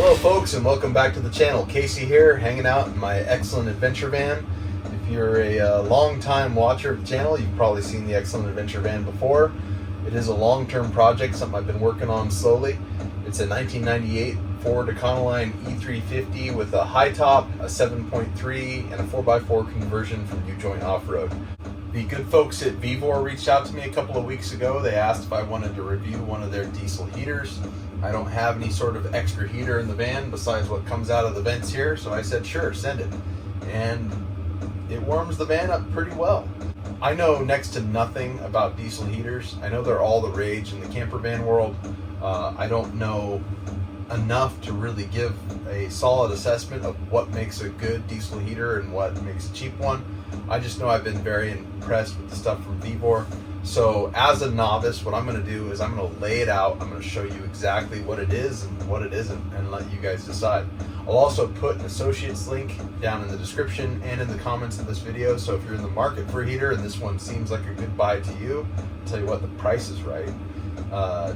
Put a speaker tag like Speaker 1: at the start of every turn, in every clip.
Speaker 1: Hello folks, and welcome back to the channel. Casey here, hanging out in my Excellent Adventure Van. If you're a long-time watcher of the channel, you've probably seen the Excellent Adventure Van before. It is a long-term project, something I've been working on slowly. It's a 1998 Ford Econoline E350 with a high top, a 7.3, and a 4x4 conversion from U-joint off-road. The good folks at Vevor reached out to me a couple of weeks ago. They asked if I wanted to review one of their diesel heaters. I don't have any sort of extra heater in the van besides what comes out of the vents here, so I said sure, send it. And it warms the van up pretty well. I know next to nothing about diesel heaters. I know they're all the rage in the camper van world. I don't know enough to really give a solid assessment of what makes a good diesel heater and what makes a cheap one. I just know I've been very impressed with the stuff from Vevor. So as a novice, what I'm going to do is I'm going to lay it out. I'm going to show you exactly what it is and what it isn't and let you guys decide. I'll also put an associates link down in the description and in the comments of this video. So if you're in the market for a heater and this one seems like a good buy to you, I'll tell you what, the price is right.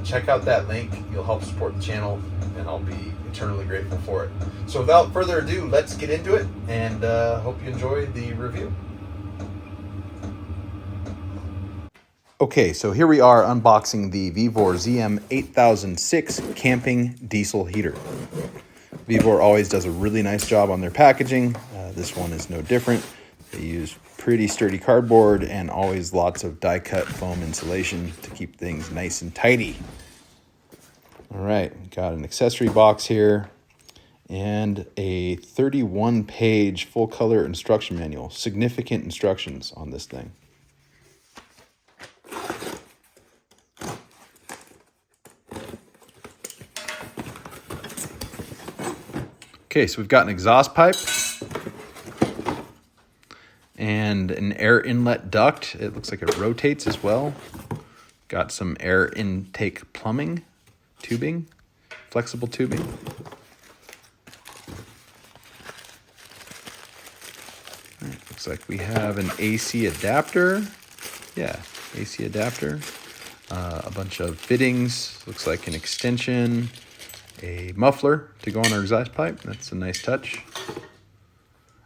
Speaker 1: Check out that link. You'll help support the channel and I'll be eternally grateful for it. So without further ado, let's get into it and hope you enjoy the review. Okay, so here we are unboxing the Vevor ZM8006 camping diesel heater. Vevor always does a really nice job on their packaging. This one is no different. They use pretty sturdy cardboard and always lots of die-cut foam insulation to keep things nice and tidy. All right, got an accessory box here and a 31-page full-color instruction manual. Significant instructions on this thing. Okay, so we've got an exhaust pipe and an air inlet duct. It looks like it rotates as well. Got some air intake plumbing, tubing, flexible tubing. All right, looks like we have an AC adapter. Yeah, AC adapter. A bunch of fittings. Looks like an extension. A muffler to go on our exhaust pipe. That's a nice touch.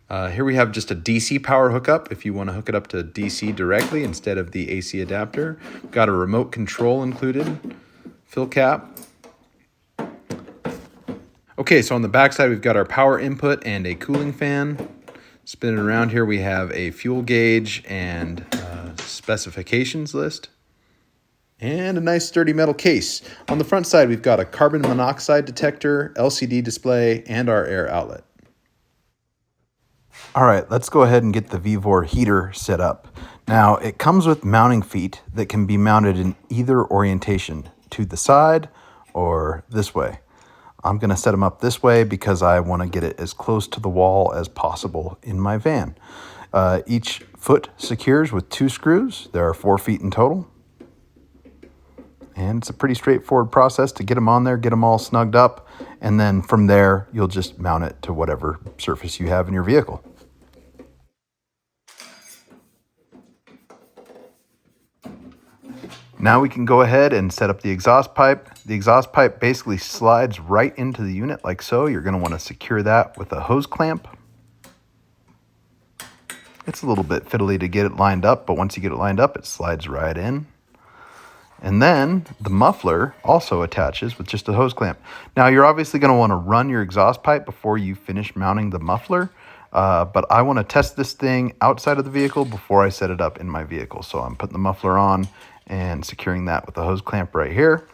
Speaker 1: Here we have just a DC power hookup if you want to hook it up to DC directly instead of the AC adapter. Got a remote control included. Fill cap. Okay, so on the back side we've got our power input and a cooling fan. Spinning around here we have a fuel gauge and specifications list. And a nice sturdy metal case. On the front side, we've got a carbon monoxide detector, LCD display, and our air outlet. All right, let's go ahead and get the Vevor heater set up. Now, it comes with mounting feet that can be mounted in either orientation, to the side or this way. I'm going to set them up this way because I want to get it as close to the wall as possible in my van. Each foot secures with 2 screws. There are 4 feet in total. And it's a pretty straightforward process to get them on there, get them all snugged up, and then from there, you'll just mount it to whatever surface you have in your vehicle. Now we can go ahead and set up the exhaust pipe. The exhaust pipe basically slides right into the unit like so. You're going to want to secure that with a hose clamp. It's a little bit fiddly to get it lined up, but once you get it lined up, it slides right in. And then the muffler also attaches with just a hose clamp. Now you're obviously going to want to run your exhaust pipe before you finish mounting the muffler. But I want to test this thing outside of the vehicle before I set it up in my vehicle. So I'm putting the muffler on and securing that with the hose clamp right here.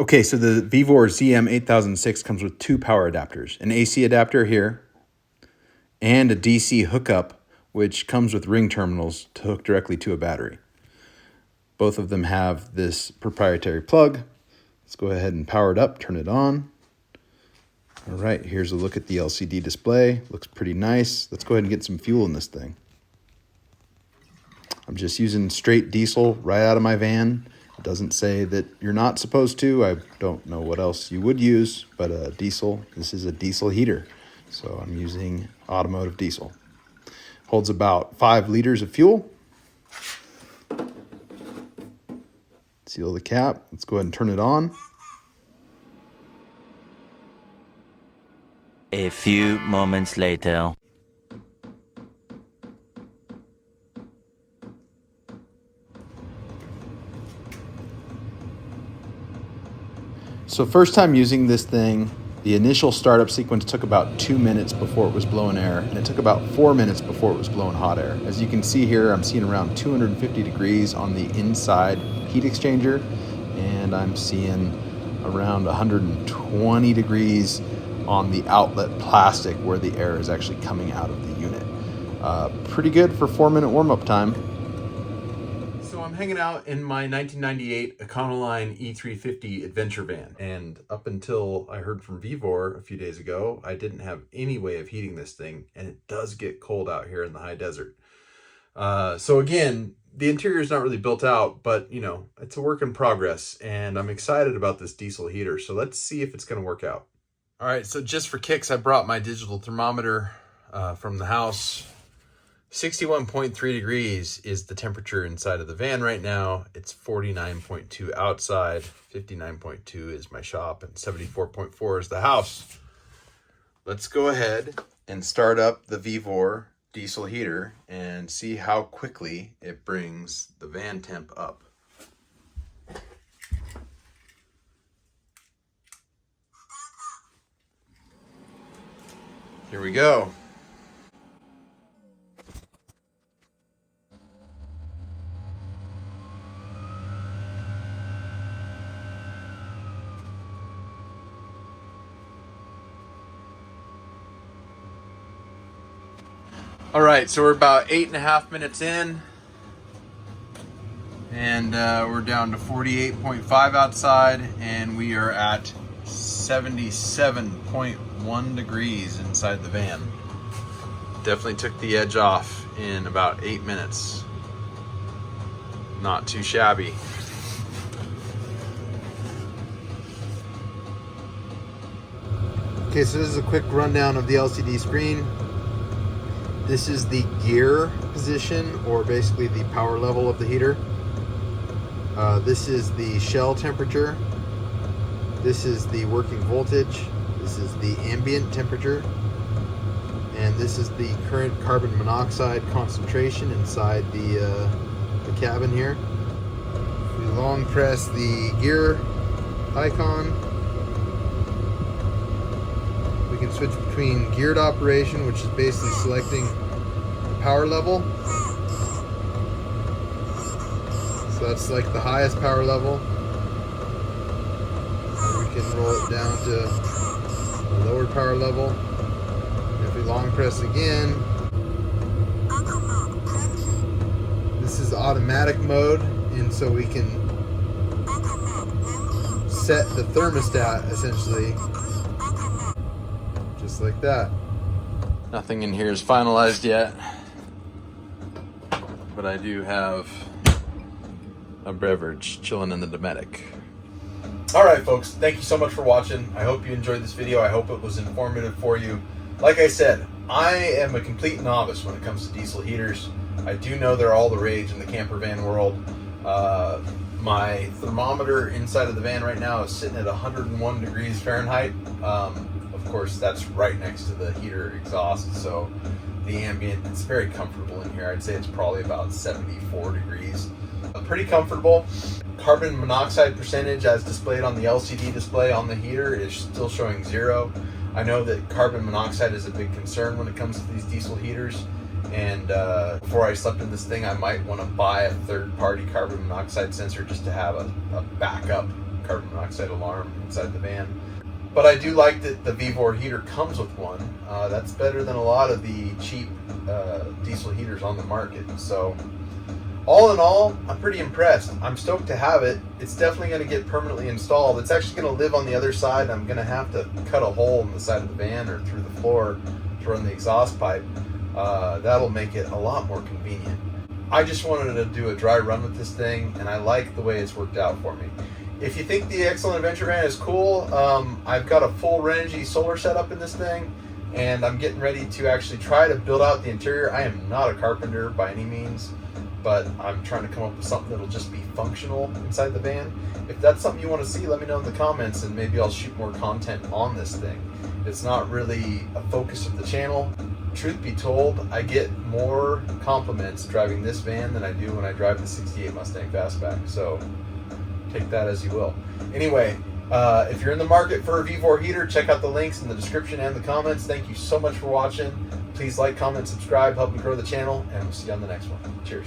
Speaker 1: Okay, so the Vevor ZM8006 comes with 2 power adapters, an AC adapter here and a DC hookup, which comes with ring terminals to hook directly to a battery. Both of them have this proprietary plug. Let's go ahead and power it up, turn it on. All right, here's a look at the LCD display. Looks pretty nice. Let's go ahead and get some fuel in this thing. I'm just using straight diesel right out of my van. It doesn't say that you're not supposed to. I don't know what else you would use, but diesel, this is a diesel heater. So I'm using automotive diesel. Holds about 5 liters of fuel. Seal the cap. Let's go ahead and turn it on.
Speaker 2: A few moments later.
Speaker 1: So first time using this thing, the initial startup sequence took about 2 minutes before it was blowing air, and it took about 4 minutes before it was blowing hot air. As you can see here, I'm seeing around 250 degrees on the inside heat exchanger, and I'm seeing around 120 degrees on the outlet plastic where the air is actually coming out of the unit. Pretty good for 4-minute warm-up time. So I'm hanging out in my 1998 Econoline E350 adventure van, and up until I heard from Vevor a few days ago, I didn't have any way of heating this thing, and it does get cold out here in the high desert. So again, the interior is not really built out, but you know, it's a work in progress, and I'm excited about this diesel heater. So let's see if it's going to work out. All right, so just for kicks, I brought my digital thermometer from the house. 61.3 degrees is the temperature inside of the van right now. It's 49.2 outside, 59.2 is my shop, and 74.4 is the house. Let's go ahead and start up the Vevor diesel heater and see how quickly it brings the van temp up. Here we go. All right, so we're about 8.5 minutes in, and we're down to 48.5 outside, and we are at 77.1 degrees inside the van. Definitely took the edge off in about 8 minutes. Not too shabby. Okay, so this is a quick rundown of the LCD screen. This is the gear position, or basically the power level of the heater. This is the shell temperature. This is the working voltage. This is the ambient temperature. And this is the current carbon monoxide concentration inside the cabin here. We long press the gear icon. We can switch between geared operation, which is basically selecting the power level. So that's like the highest power level. And we can roll it down to the lower power level. And if we long press again, this is automatic mode, and so we can set the thermostat essentially just like that. Nothing in here is finalized yet, but I do have a beverage chilling in the Dometic. All right, folks, thank you so much for watching. I hope you enjoyed this video. I hope it was informative for you. Like I said, I am a complete novice when it comes to diesel heaters. I do know they're all the rage in the camper van world. My thermometer inside of the van right now is sitting at 101 degrees Fahrenheit. Of course, that's right next to the heater exhaust, so the ambient, it's very comfortable in here. I'd say it's probably about 74 degrees. Pretty comfortable. Carbon monoxide percentage as displayed on the LCD display on the heater is still showing 0. I know that carbon monoxide is a big concern when it comes to these diesel heaters, and before I slept in this thing, I might want to buy a third-party carbon monoxide sensor just to have a backup carbon monoxide alarm inside the van. But I do like that the Vevor heater comes with one. That's better than a lot of the cheap diesel heaters on the market. So all in all, I'm pretty impressed. I'm stoked to have it. It's definitely going to get permanently installed. It's actually going to live on the other side. I'm going to have to cut a hole in the side of the van or through the floor to run the exhaust pipe. That'll make it a lot more convenient. I just wanted to do a dry run with this thing, and I like the way it's worked out for me. If you think the Excellent Adventure Van is cool, I've got a full Renogy solar setup in this thing. and I'm getting ready to actually try to build out the interior. I am not a carpenter by any means, but I'm trying to come up with something that'll just be functional inside the van. If that's something you want to see, let me know in the comments, and maybe I'll shoot more content on this thing. It's not really a focus of the channel. Truth be told, I get more compliments driving this van than I do when I drive the 68 Mustang Fastback, so take that as you will. Anyway, if you're in the market for a Vevor heater, check out the links in the description and the comments. Thank you so much for watching. Please like, comment, subscribe, help me grow the channel, and we'll see you on the next one. Cheers.